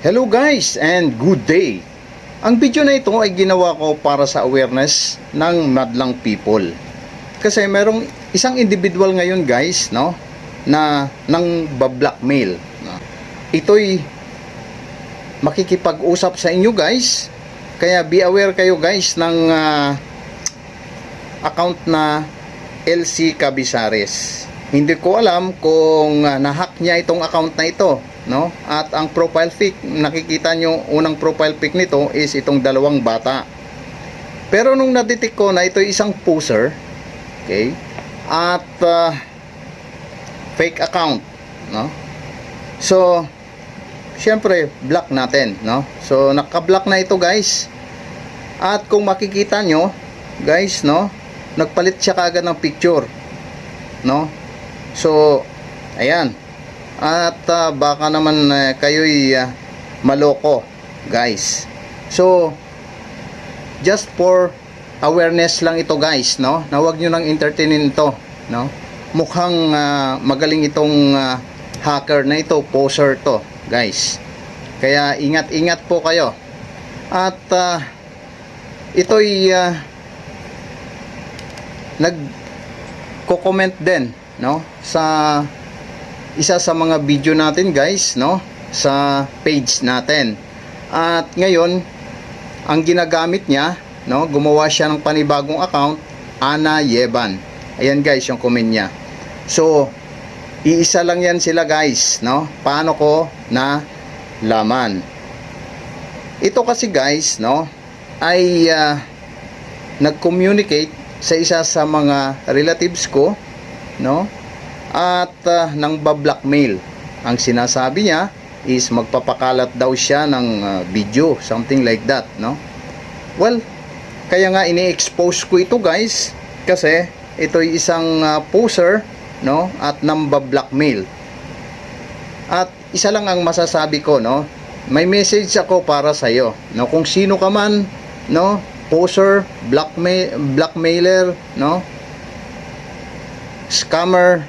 Hello guys and good day. Ang video na ito ay ginawa ko para sa awareness ng madlang people. Kasi merong isang individual ngayon guys, no, na nang ba-blackmail. Ito'y makikipag-usap sa inyo guys. Kaya be aware kayo guys ng account na LC Cabisares. Hindi ko alam kung na-hack niya itong account na ito, no? At ang profile pic, nakikita nyo, unang profile pic nito is itong dalawang bata. Pero nung na-detect ko na ito isang poser, okay, at fake account, no? So syempre block natin, no? So naka-block na ito guys. At kung makikita nyo guys, no, nagpalit siya kaagad ng picture, no? So ayan. At baka naman kayo'y maloko guys. So just for awareness lang ito guys, no, na huwag nyo nang entertainin ito, no. Mukhang magaling itong hacker na ito, poser to guys. Kaya ingat-ingat po kayo. At ito'y nagko-comment din, no, sa isa sa mga video natin guys, no, sa page natin. At ngayon ang ginagamit niya, no, gumawa siya ng panibagong account, Ana Yeban. Ayan guys yung comment niya. So iisa lang yan sila guys, no. Paano ko na laman? Ito kasi guys, no, ay nag-communicate sa isa sa mga relatives ko, no, at nang ba-blackmail. Ang sinasabi niya is magpapakalat daw siya ng video, something like that, no. Well, kaya nga ini-expose ko ito guys, kasi ito'y isang poser, no, at nang ba-blackmail. At isa lang ang masasabi ko, no, may message ako para sa iyo, no, kung sino ka man, no, poser, blackmailer, no, scammer.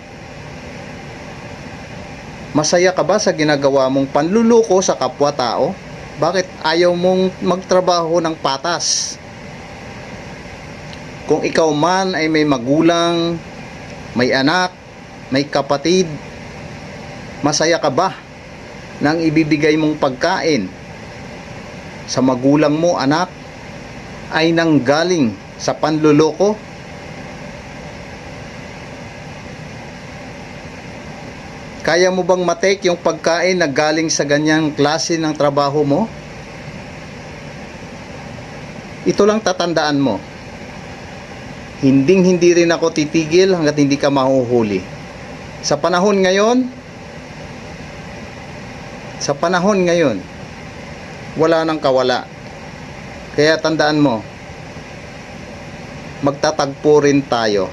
Masaya ka ba sa ginagawa mong panluloko sa kapwa-tao? Bakit ayaw mong magtrabaho ng patas? Kung ikaw man ay may magulang, may anak, may kapatid, masaya ka ba nang ibibigay mong pagkain sa magulang mo, anak, ay nanggaling sa panluloko? Kaya mo bang matake yung pagkain na galing sa ganyang klase ng trabaho mo? Ito lang tatandaan mo. Hindi rin ako titigil hanggat hindi ka mahuhuli. Sa panahon ngayon, wala nang kawala. Kaya tandaan mo, magtatagpo rin tayo.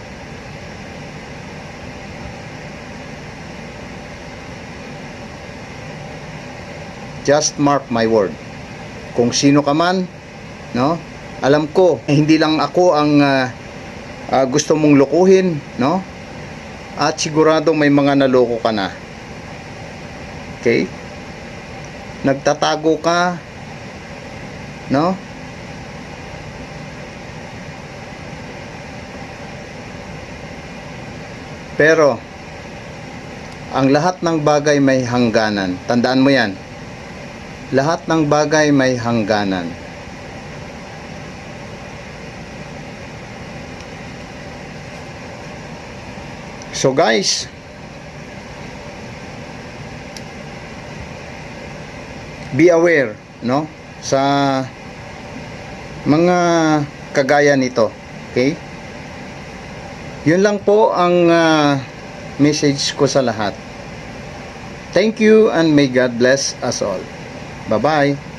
Just mark my word. Kung sino ka man, no, alam ko hindi lang ako ang gusto mong lokohin, no, at sigurado may mga naloko ka na. Okay, nagtatago ka, no, pero ang lahat ng bagay may hangganan. Tandaan mo yan. Lahat ng bagay may hangganan. So guys, be aware, no, sa mga kagaya nito. Okay? Yun lang po ang message ko sa lahat. Thank you and may God bless us all. Bye-bye.